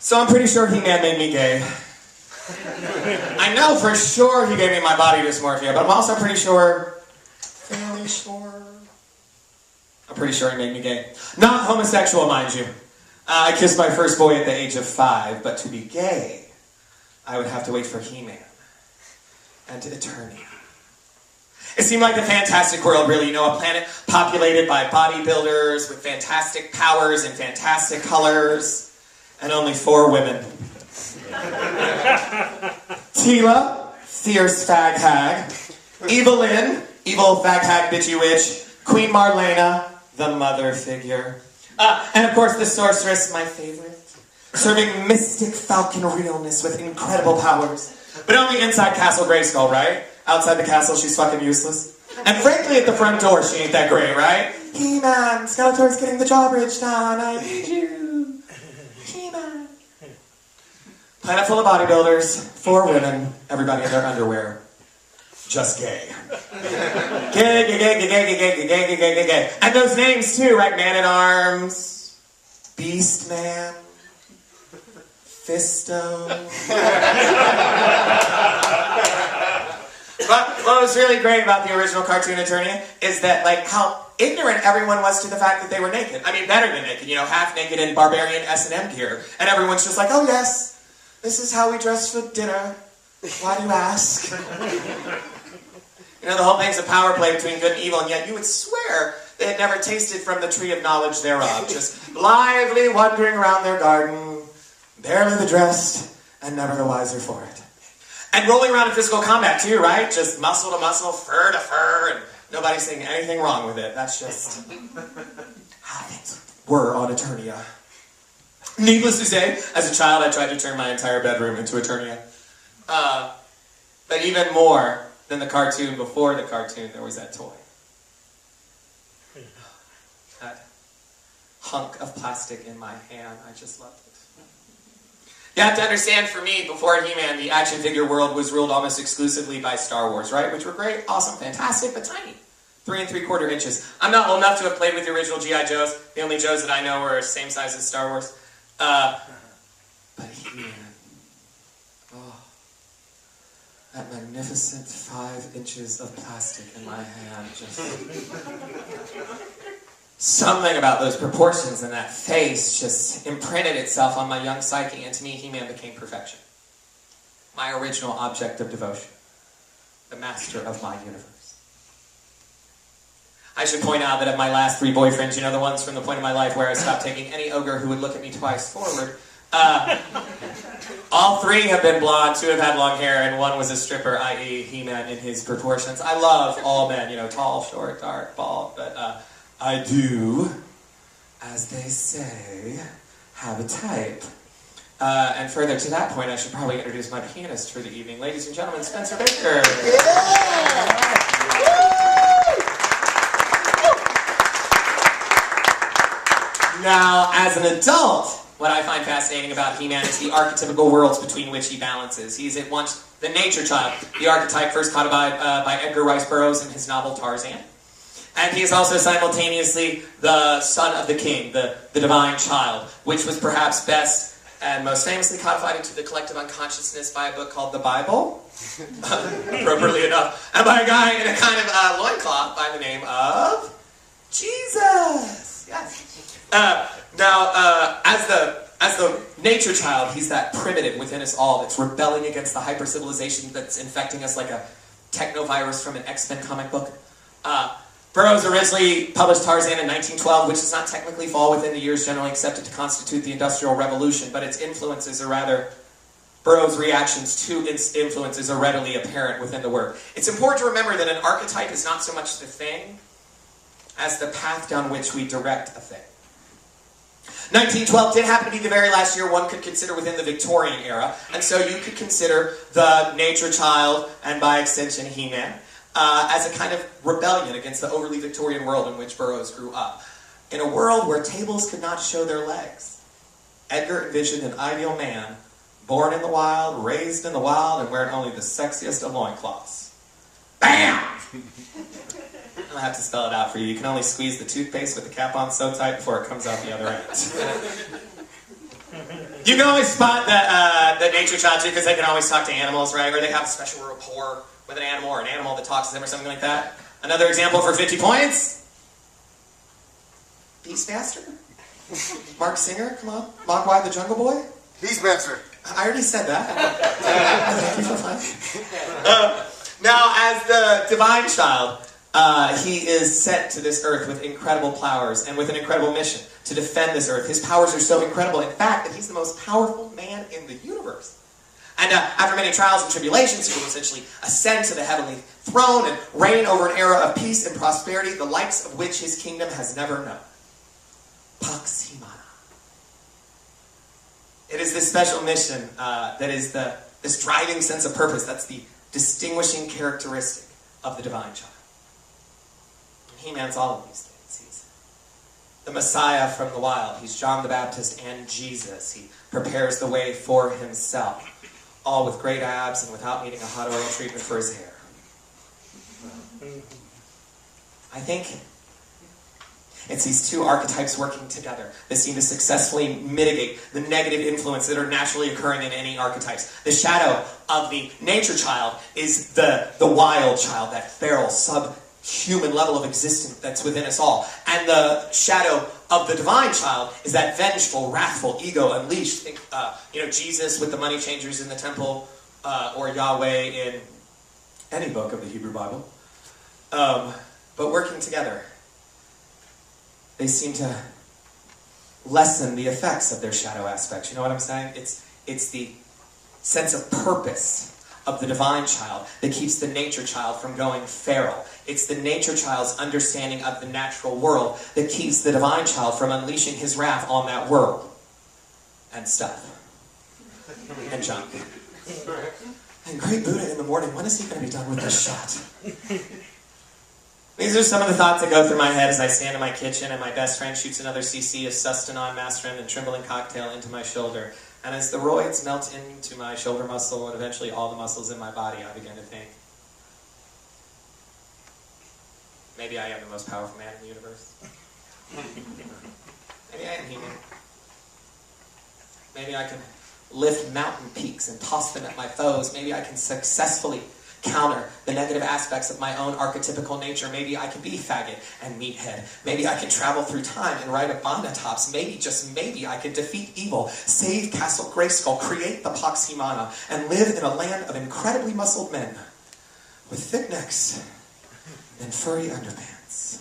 So I'm pretty sure He-Man made me gay. I know for sure he gave me my body dysmorphia, but I'm also pretty sure, fairly sure, I'm pretty sure he made me gay. Not homosexual, mind you. I kissed my first boy at the age of 5, but to be gay, I would have to wait for He-Man and Eternia. It seemed like a fantastic world, really, you know, a planet populated by bodybuilders with fantastic powers and fantastic colors, and only 4 women. Tila, fierce fag hag. Evelyn, evil fag hag bitchy witch. Queen Marlena, the mother figure. And of course the sorceress, my favorite. Serving mystic falcon realness with incredible powers. But only inside Castle Grayskull, right? Outside the castle, she's fucking useless. And frankly, at the front door, she ain't that great, right? He-Man, Skeletor's getting the drawbridge down, I need you. He-Man. Planet full of bodybuilders, 4 women, everybody in their underwear. Just gay. Gay, gay, gay, gay, gay, gay, gay, gay, gay, gay, gay. And those names too, right? Man-at-Arms, Beast Man, Fisto. But what was really great about the original cartoon Eternia is that, like, how ignorant everyone was to the fact that they were naked. I mean, better than naked, you know, half naked in barbarian S&M gear. And everyone's just like, oh yes, this is how we dress for dinner. Why do you ask? You know, the whole thing's a power play between good and evil, and yet you would swear they had never tasted from the tree of knowledge thereof, just blithely wandering around their garden, barely the dressed, and never the wiser for it. And rolling around in physical combat too, right? Just muscle to muscle, fur to fur, and nobody's saying anything wrong with it. That's just how things were on Eternia. Needless to say, as a child I tried to turn my entire bedroom into Eternia. But even more than the cartoon, before the cartoon, there was that toy. That hunk of plastic in my hand, I just loved it. You have to understand, for me, before He-Man, the action figure world was ruled almost exclusively by Star Wars, right? Which were great, awesome, fantastic, but tiny. 3 3/4 inches. I'm not old enough to have played with the original G.I. Joes. The only Joes that I know were same size as Star Wars. But He-Man. Oh. That magnificent 5 inches of plastic in my hand, just... Something about those proportions and that face just imprinted itself on my young psyche, and to me, He-Man became perfection. My original object of devotion. The master of my universe. I should point out that of my last 3 boyfriends, you know, the ones from the point of my life where I stopped taking any ogre who would look at me twice forward, all 3 have been blonde, 2 have had long hair, and 1 was a stripper, i.e. He-Man in his proportions. I love all men, you know, tall, short, dark, bald, but I do, as they say, have a type. And further to that point, I should probably introduce my pianist for the evening. Ladies and gentlemen, Spencer Baker. Yeah! Now, as an adult, what I find fascinating about He-Man is the archetypical worlds between which he balances. He's at once the nature child, the archetype first codified by Edgar Rice Burroughs in his novel Tarzan. And he is also simultaneously the son of the king, the divine child, which was perhaps best and most famously codified into the collective unconsciousness by a book called the Bible, appropriately enough, and by a guy in a kind of loincloth by the name of Jesus. Yes. As the nature child, he's that primitive within us all that's rebelling against the hyper-civilization that's infecting us like a technovirus from an X-Men comic book. Burroughs originally published Tarzan in 1912, which does not technically fall within the years generally accepted to constitute the Industrial Revolution, but its influences, or rather, Burroughs' reactions to its influences are readily apparent within the work. It's important to remember that an archetype is not so much the thing as the path down which we direct a thing. 1912 did happen to be the very last year one could consider within the Victorian era, and so you could consider the nature child, and by extension He-Man, as a kind of rebellion against the overly Victorian world in which Burroughs grew up. In a world where tables could not show their legs, Edgar envisioned an ideal man, born in the wild, raised in the wild, and wearing only the sexiest of loincloths. BAM! I'll have to spell it out for you. You can only squeeze the toothpaste with the cap on so tight before it comes out the other end. You can always spot the nature child too, because they can always talk to animals, right? Or they have a special rapport with an animal, or an animal that talks to them, or something like that. Another example for 50 points. Beastmaster? Mark Singer, come on. Mogwai the Jungle Boy? Beastmaster. I already said that. Thank you for fun. Now, as the divine child, he is sent to this earth with incredible powers and with an incredible mission to defend this earth. His powers are so incredible, in fact, that he's the most powerful man in the universe. And after many trials and tribulations, he will essentially ascend to the heavenly throne and reign over an era of peace and prosperity, the likes of which his kingdom has never known. Pax Humana. It is this special mission that is this driving sense of purpose. That's the distinguishing characteristic of the divine child. And He-Man's all of these things. He's the Messiah from the wild. He's John the Baptist and Jesus. He prepares the way for himself, all with great abs and without needing a hot oil treatment for his hair. I think it's these two archetypes working together that seem to successfully mitigate the negative influence that are naturally occurring in any archetypes. The shadow of the nature child is the wild child, that feral, subhuman level of existence that's within us all. And the shadow of the divine child is that vengeful, wrathful ego unleashed. Think, Jesus with the money changers in the temple, or Yahweh in any book of the Hebrew Bible. But working together, they seem to lessen the effects of their shadow aspects. You know what I'm saying? It's the sense of purpose of the divine child that keeps the nature child from going feral. It's the nature child's understanding of the natural world that keeps the divine child from unleashing his wrath on that world. And stuff. And junk. And great Buddha in the morning, when is he going to be done with this shot? These are some of the thoughts that go through my head as I stand in my kitchen and my best friend shoots another cc of Sustanon, Masterin, and Trembling Cocktail into my shoulder. And as the roids melt into my shoulder muscle and eventually all the muscles in my body, I begin to think, maybe I am the most powerful man in the universe. Maybe I am human. Maybe I can lift mountain peaks and toss them at my foes. Maybe I can successfully counter the negative aspects of my own archetypical nature. Maybe I can be faggot and meathead. Maybe I can travel through time and ride a Bonatops. Maybe, just maybe, I can defeat evil, save Castle Grayskull, create the Pax Humana, and live in a land of incredibly muscled men with thick necks and furry underpants.